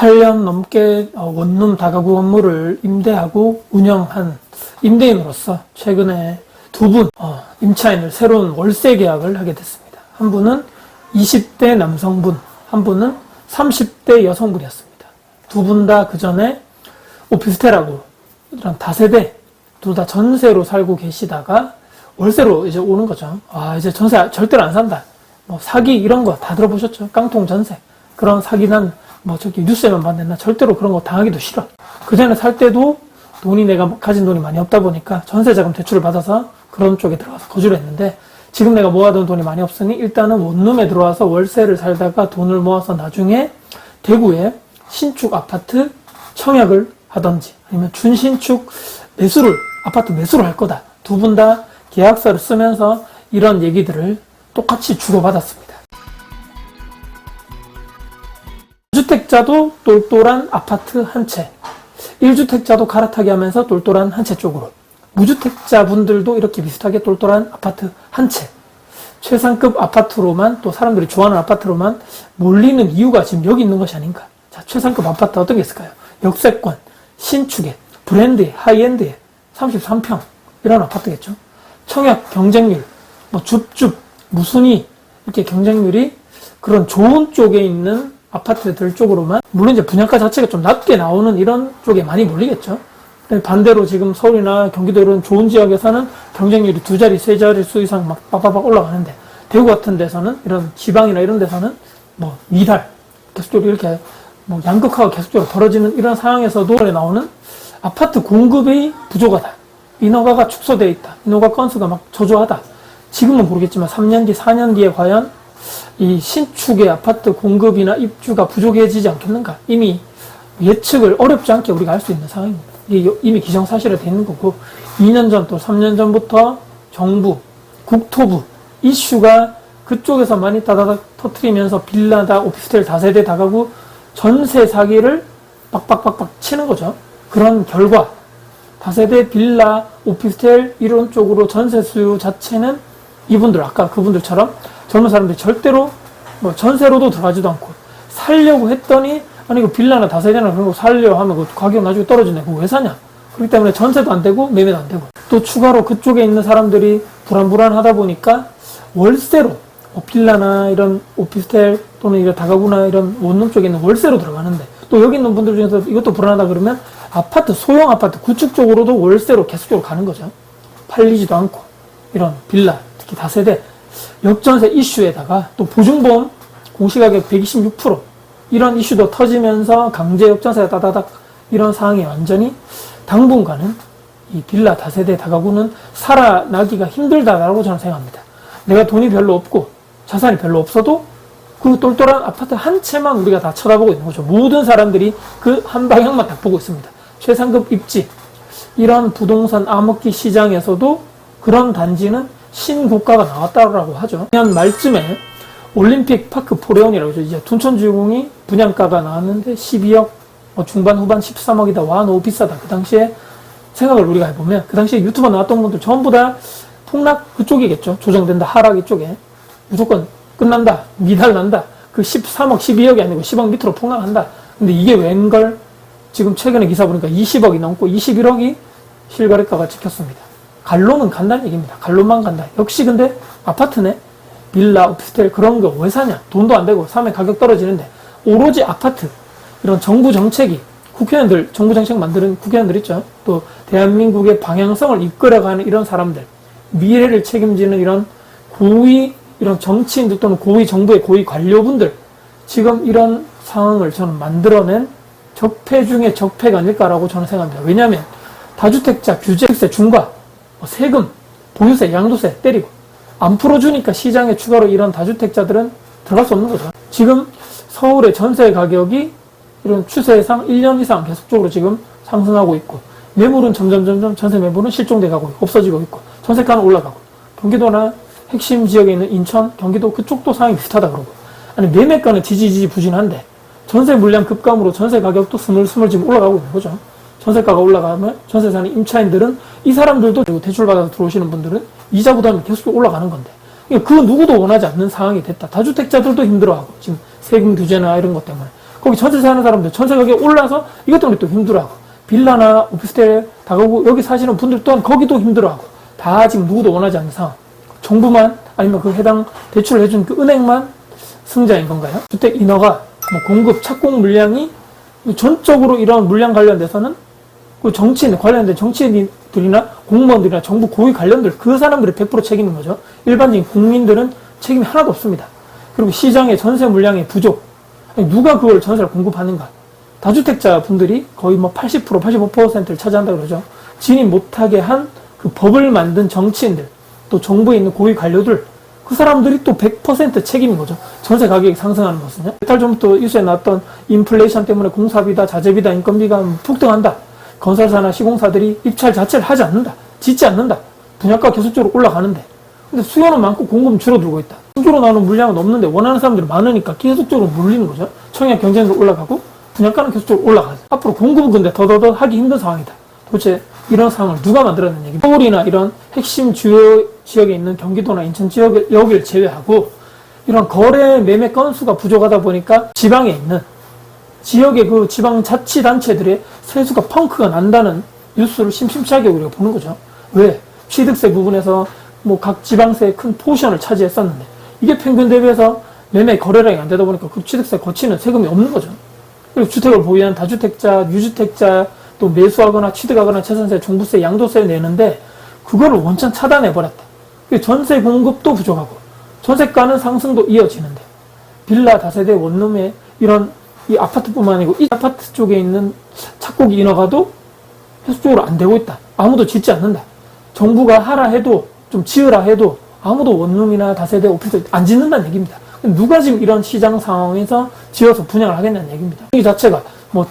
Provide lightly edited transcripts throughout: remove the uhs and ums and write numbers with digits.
8년 넘게 원룸 다가구 건물을 임대하고 운영한 임대인으로서 최근에 두 분 임차인을 새로운 월세 계약을 하게 됐습니다. 한 분은 20대 남성분, 한 분은 30대 여성분이었습니다. 두 분 다 그 전에 오피스텔하고 이런 다세대 둘 다 전세로 살고 계시다가 월세로 이제 오는 거죠. 이제 전세 절대로 안 산다. 뭐 사기 이런 거 다 들어보셨죠? 깡통 전세. 그런 사기는 저기 뉴스에만 봤는데 나 절대로 그런 거 당하기도 싫어. 그 전에 살 때도 내가 가진 돈이 많이 없다 보니까 전세자금 대출을 받아서 그런 쪽에 들어가서 거주를 했는데, 지금 내가 모아둔 돈이 많이 없으니 일단은 원룸에 들어와서 월세를 살다가 돈을 모아서 나중에 대구에 신축 아파트 청약을 하던지 아니면 준신축 아파트 매수를 할 거다. 두 분 다 계약서를 쓰면서 이런 얘기들을 똑같이 주고받았습니다. 주택자도 똘똘한 아파트 한 채, 1주택자도 갈아타기 하면서 똘똘한 한 채 쪽으로, 무주택자분들도 이렇게 비슷하게 똘똘한 아파트 한 채, 최상급 아파트로만, 또 사람들이 좋아하는 아파트로만 몰리는 이유가 지금 여기 있는 것이 아닌가. 자, 최상급 아파트 어떤 게 있을까요? 역세권, 신축에, 브랜드에, 하이엔드에 33평 이런 아파트겠죠. 청약 경쟁률, 줍줍, 무순위 이렇게 경쟁률이 그런 좋은 쪽에 있는 아파트들 쪽으로만, 물론 이제 분양가 자체가 좀 낮게 나오는 이런 쪽에 많이 몰리겠죠. 반대로 지금 서울이나 경기도 이런 좋은 지역에서는 경쟁률이 2자리, 3자릿수 이상 막 빠바박 올라가는데, 대구 같은 데서는, 이런 지방이나 이런 데서는 이달 계속적으로 이렇게 양극화가 계속적으로 벌어지는 이런 상황에서도 나오는 아파트 공급이 부족하다. 인허가가 축소되어 있다. 인허가 건수가 막 저조하다. 지금은 모르겠지만 3년 뒤, 4년 뒤에 과연 이 신축의 아파트 공급이나 입주가 부족해지지 않겠는가. 이미 예측을 어렵지 않게 우리가 할 수 있는 상황입니다. 이게 이미 기정사실화 되어 있는 거고, 2년 전 또 3년 전부터 정부, 국토부 이슈가 그쪽에서 많이 따다닥 터트리면서 빌라다, 오피스텔 다세대 다가구 전세 사기를 빡빡빡빡 치는 거죠. 그런 결과 다세대 빌라, 오피스텔 이런 쪽으로 전세 수요 자체는 이분들, 아까 그분들처럼 젊은 사람들이 절대로 전세로도 들어가지도 않고, 살려고 했더니 아니 이거 빌라나 다세대나 그런 거 살려고 하면 그 가격 나중에 떨어지네. 그거 왜 사냐? 그렇기 때문에 전세도 안 되고 매매도 안 되고, 또 추가로 그쪽에 있는 사람들이 불안불안하다 보니까 월세로 빌라나 이런 오피스텔 또는 이런 다가구나 이런 원룸 쪽에 있는 월세로 들어가는데, 또 여기 있는 분들 중에서 이것도 불안하다 그러면 아파트, 소형 아파트 구축 쪽으로도 월세로 계속적으로 가는 거죠. 팔리지도 않고 이런 빌라, 특히 다세대 역전세 이슈에다가 또 보증보험 공시가격 126% 이런 이슈도 터지면서 강제 역전세가 따다닥, 이런 상황이 완전히 당분간은 이 빌라 다세대 다가구는 살아나기가 힘들다라고 저는 생각합니다. 내가 돈이 별로 없고 자산이 별로 없어도 그 똘똘한 아파트 한 채만 우리가 다 쳐다보고 있는 거죠. 모든 사람들이 그 한 방향만 딱 보고 있습니다. 최상급 입지, 이런 부동산 암흑기 시장에서도 그런 단지는 신고가가 나왔다고 하죠. 작년 말쯤에 올림픽 파크 포레온이라고 하죠. 이제 둔천주공이 분양가가 나왔는데 12억, 중반 후반 13억이다. 와, 너무 비싸다. 그 당시에 생각을 우리가 해보면, 그 당시에 유튜버 나왔던 분들 전부 다 폭락 그쪽이겠죠. 조정된다, 하락 이쪽에. 무조건 끝난다, 미달난다. 그 13억, 12억이 아니고 10억 밑으로 폭락한다. 근데 이게 웬걸? 지금 최근에 기사 보니까 20억이 넘고 21억이 실거래가가 찍혔습니다. 갈로는 간다는 얘기입니다. 갈로만 간다. 역시 근데 아파트네. 빌라, 오피스텔 그런 거 왜 사냐? 돈도 안 되고 사면 가격 떨어지는데, 오로지 아파트, 이런 정부 정책이, 국회의원들, 정부 정책 만드는 국회의원들 있죠. 또 대한민국의 방향성을 이끌어가는 이런 사람들, 미래를 책임지는 이런 고위, 이런 정치인들 또는 고위 정부의 고위 관료분들, 지금 이런 상황을 저는 만들어낸 적폐 중에 적폐가 아닐까라고 저는 생각합니다. 왜냐하면 다주택자 규제세 중과 세금, 보유세, 양도세 때리고 안 풀어주니까 시장에 추가로 이런 다주택자들은 들어갈 수 없는 거죠. 지금 서울의 전세 가격이 이런 추세상 1년 이상 계속적으로 지금 상승하고 있고, 매물은 점점 전세 매물은 실종돼 가고 없어지고 있고, 전세가는 올라가고, 경기도나 핵심 지역에 있는 인천, 경기도 그쪽도 상황이 비슷하다 그러고, 아니 매매가는 지지부진한데 전세 물량 급감으로 전세 가격도 스물스물 지금 올라가고 있는 거죠. 전세가가 올라가면 전세 사는 임차인들은, 이 사람들도 대출 받아서 들어오시는 분들은 이자 부담이 계속 올라가는 건데, 그 누구도 원하지 않는 상황이 됐다. 다주택자들도 힘들어하고, 지금 세금 규제나 이런 것 때문에. 거기 전세 사는 사람들 전세 가격이 올라서 이것 때문에 또 힘들어하고, 빌라나 오피스텔 다가오고 여기 사시는 분들 또한 거기도 힘들어하고, 다 지금 누구도 원하지 않는 상황. 정부만 아니면 그 해당 대출을 해준 그 은행만 승자인 건가요? 주택 인허가, 공급, 착공 물량이 전적으로 이런 물량 관련돼서는 그 정치인, 관련된 정치인들이나 공무원들이나 정부 고위 관련들, 그 사람들이 100% 책임인 거죠. 일반적인 국민들은 책임이 하나도 없습니다. 그리고 시장의 전세 물량의 부족, 아니, 누가 그걸 전세를 공급하는가? 다주택자 분들이 거의 80%, 85%를 차지한다 그러죠. 진입 못하게 한 그 법을 만든 정치인들, 또 정부에 있는 고위 관료들, 그 사람들이 또 100% 책임인 거죠. 전세 가격이 상승하는 것은요. 몇 달 전부터 뉴스에 나왔던 인플레이션 때문에 공사비다, 자재비다, 인건비가 폭등한다. 건설사나 시공사들이 입찰 자체를 하지 않는다. 짓지 않는다. 분양가 계속적으로 올라가는데. 근데 수요는 많고 공급은 줄어들고 있다. 수주로 나오는 물량은 없는데 원하는 사람들이 많으니까 계속적으로 몰리는 거죠. 청약 경쟁도 올라가고 분양가는 계속적으로 올라가죠. 앞으로 공급은 근데 더더더 하기 힘든 상황이다. 도대체 이런 상황을 누가 만들었는 얘기? 서울이나 이런 핵심 주요 지역에 있는 경기도나 인천 지역, 여기를 제외하고 이런 거래 매매 건수가 부족하다 보니까 지방에 있는 지역의 그 지방자치단체들의 세수가 펑크가 난다는 뉴스를 심심치하게 우리가 보는 거죠. 왜? 취득세 부분에서 각 지방세의 큰 포션을 차지했었는데 이게 평균 대비해서 매매 거래량이 안 되다 보니까 그 취득세 거치는 세금이 없는 거죠. 그리고 주택을 보유한 다주택자, 유주택자, 또 매수하거나 취득하거나 재산세, 종부세, 양도세를 내는데 그거를 원천 차단해버렸다. 전세 공급도 부족하고 전세가는 상승도 이어지는데 빌라, 다세대, 원룸의 이런 이 아파트뿐만 아니고 이 아파트 쪽에 있는 착곡 인허가도 계속적으로 안 되고 있다. 아무도 짓지 않는다. 정부가 하라 해도 좀 지으라 해도 아무도 원룸이나 다세대, 오피스텔 안 짓는다는 얘기입니다. 누가 지금 이런 시장 상황에서 지어서 분양을 하겠냐는 얘기입니다. 이 자체가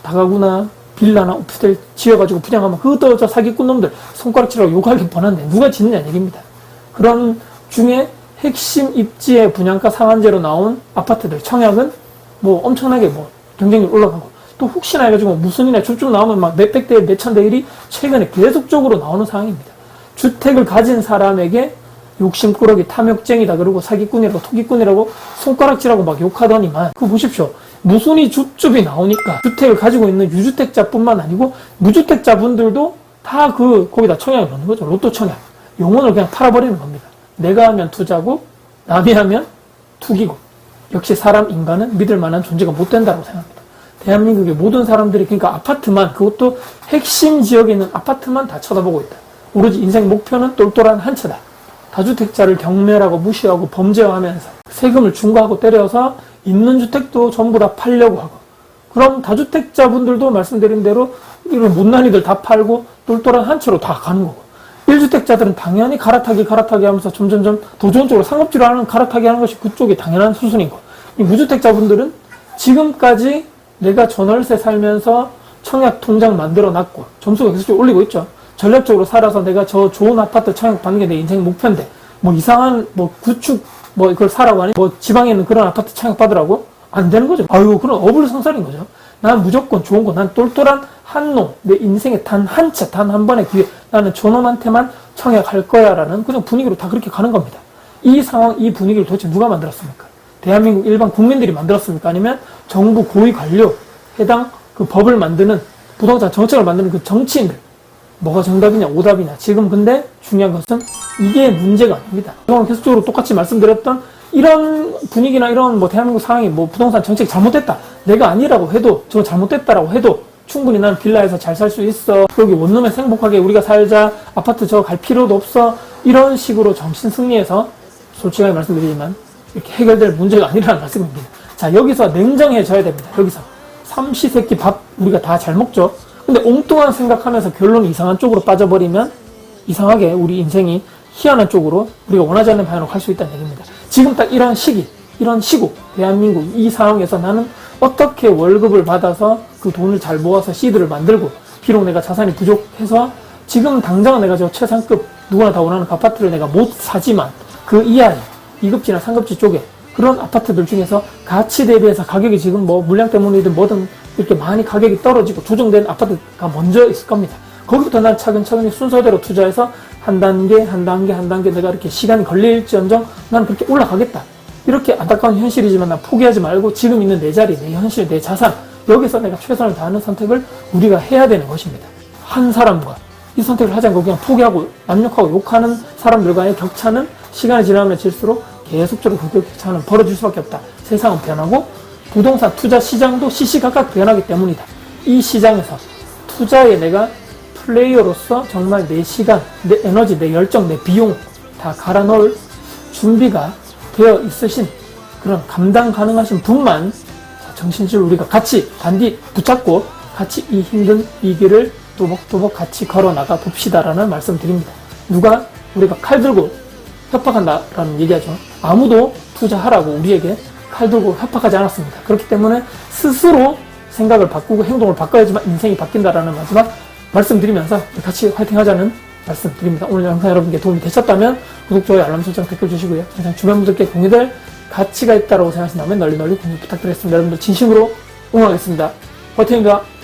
다가구나 빌라나 오피스텔 지어가지고 분양하면 그것도 저 사기꾼 놈들 손가락질하고 욕하기 뻔한데 누가 짓느냐는 얘기입니다. 그런 중에 핵심 입지의 분양가 상한제로 나온 아파트들 청약은 엄청나게 경쟁률 올라가고 또 혹시나 해가지고 무슨 일이나 쭉쭉 나오면 몇백 대, 몇천 대 일이 최근에 계속적으로 나오는 상황입니다. 주택을 가진 사람에게 욕심꾸러기, 탐욕쟁이다 그러고 사기꾼이라고 토기꾼이라고 손가락질하고 욕하더니만 그거 보십시오. 무순위 줍줍이 나오니까 주택을 가지고 있는 유주택자뿐만 아니고 무주택자분들도 다 거기다 청약을 넣는 거죠. 로또 청약. 영혼을 그냥 팔아버리는 겁니다. 내가 하면 투자고 남이 하면 투기고 역시 사람 인간은 믿을 만한 존재가 못 된다고 생각합니다. 대한민국의 모든 사람들이 그러니까 아파트만 그것도 핵심 지역에 있는 아파트만 다 쳐다보고 있다. 오로지 인생 목표는 똘똘한 한 채다. 다주택자를 경멸하고 무시하고 범죄화하면서 세금을 중과하고 때려서 있는 주택도 전부 다 팔려고 하고 그럼 다주택자분들도 말씀드린 대로 이런 못난이들 다 팔고 똘똘한 한 채로 다 가는 거고 1주택자들은 당연히 갈아타기 하면서 점점점 더 좋은 쪽으로 상업지로 하는 갈아타기 하는 것이 그쪽이 당연한 수순인 거. 이 무주택자분들은 지금까지 내가 전월세 살면서 청약 통장 만들어 놨고 점수가 계속 올리고 있죠. 전략적으로 살아서 내가 저 좋은 아파트 청약 받는 게 내 인생 목표인데 이상한 구축 이걸 사라고 하니 지방에 있는 그런 아파트 청약 받으라고 안 되는 거죠. 그런 어불성설인 거죠. 난 무조건 좋은 거, 난 똘똘한 한 놈, 내 인생에 단 한 채, 단 한 번의 기회, 나는 저놈한테만 청약할 거야 라는 그냥 분위기로 다 그렇게 가는 겁니다. 이 상황, 이 분위기를 도대체 누가 만들었습니까? 대한민국 일반 국민들이 만들었습니까? 아니면 정부 고위 관료, 해당 그 법을 만드는, 부동산 정책을 만드는 그 정치인들, 뭐가 정답이냐 오답이냐. 지금 근데 중요한 것은 이게 문제가 아닙니다. 그동안 계속적으로 똑같이 말씀드렸던 이런 분위기나 이런 대한민국 상황이 부동산 정책 잘못됐다, 내가 아니라고 해도, 저거 잘못됐다라고 해도 충분히 난 빌라에서 잘 살 수 있어, 여기 원룸에서 행복하게 우리가 살자, 아파트 저거 갈 필요도 없어, 이런 식으로 정신승리해서 솔직하게 말씀드리지만 이렇게 해결될 문제가 아니라는 말씀입니다. 자, 여기서 냉정해져야 됩니다. 여기서 삼시세끼 밥 우리가 다 잘 먹죠. 근데 엉뚱한 생각하면서 결론이 이상한 쪽으로 빠져버리면 이상하게 우리 인생이 희한한 쪽으로 우리가 원하지 않는 방향으로 갈 수 있다는 얘기입니다. 지금 딱 이런 시기, 이런 시국, 대한민국 이 상황에서 나는 어떻게 월급을 받아서 그 돈을 잘 모아서 시드를 만들고, 비록 내가 자산이 부족해서 지금 당장은 내가 저 최상급 누구나 다 원하는 그 아파트를 내가 못 사지만 그 이하의 2급지나 3급지 쪽에 그런 아파트들 중에서 가치 대비해서 가격이 지금 물량 때문이든 뭐든 이렇게 많이 가격이 떨어지고 조정된 아파트가 먼저 있을 겁니다. 거기부터 난 차근차근히 순서대로 투자해서 한 단계 내가 이렇게 시간이 걸릴지언정 난 그렇게 올라가겠다. 이렇게 안타까운 현실이지만 난 포기하지 말고 지금 있는 내 자리, 내 현실, 내 자산, 여기서 내가 최선을 다하는 선택을 우리가 해야 되는 것입니다. 한 사람과 이 선택을 하지 않고 그냥 포기하고 남욕하고 욕하는 사람들과의 격차는 시간이 지나면 질수록 계속적으로 그 격차는 벌어질 수밖에 없다. 세상은 변하고 부동산 투자 시장도 시시각각 변하기 때문이다. 이 시장에서 투자에 내가 플레이어로서 정말 내 시간, 내 에너지, 내 열정, 내 비용 다 갈아 넣을 준비가 되어 있으신 그런 감당 가능하신 분만 정신줄 우리가 같이 단디 붙잡고 같이 이 힘든 이 길을 또박또박 같이 걸어 나가 봅시다라는 말씀 드립니다. 누가 우리가 칼 들고 협박한다라는 얘기하죠. 아무도 투자하라고 우리에게 칼 들고 협박하지 않았습니다. 그렇기 때문에 스스로 생각을 바꾸고 행동을 바꿔야지만 인생이 바뀐다라는 마지막 말씀드리면서 같이 화이팅 하자는 말씀드립니다. 오늘 영상 여러분께 도움이 되셨다면 구독, 좋아요, 알람 설정, 댓글 주시고요. 항상 주변 분들께 공유될 가치가 있다고 생각하신다면 널리 공유 부탁드리겠습니다. 여러분들 진심으로 응원하겠습니다. 화이팅입니다.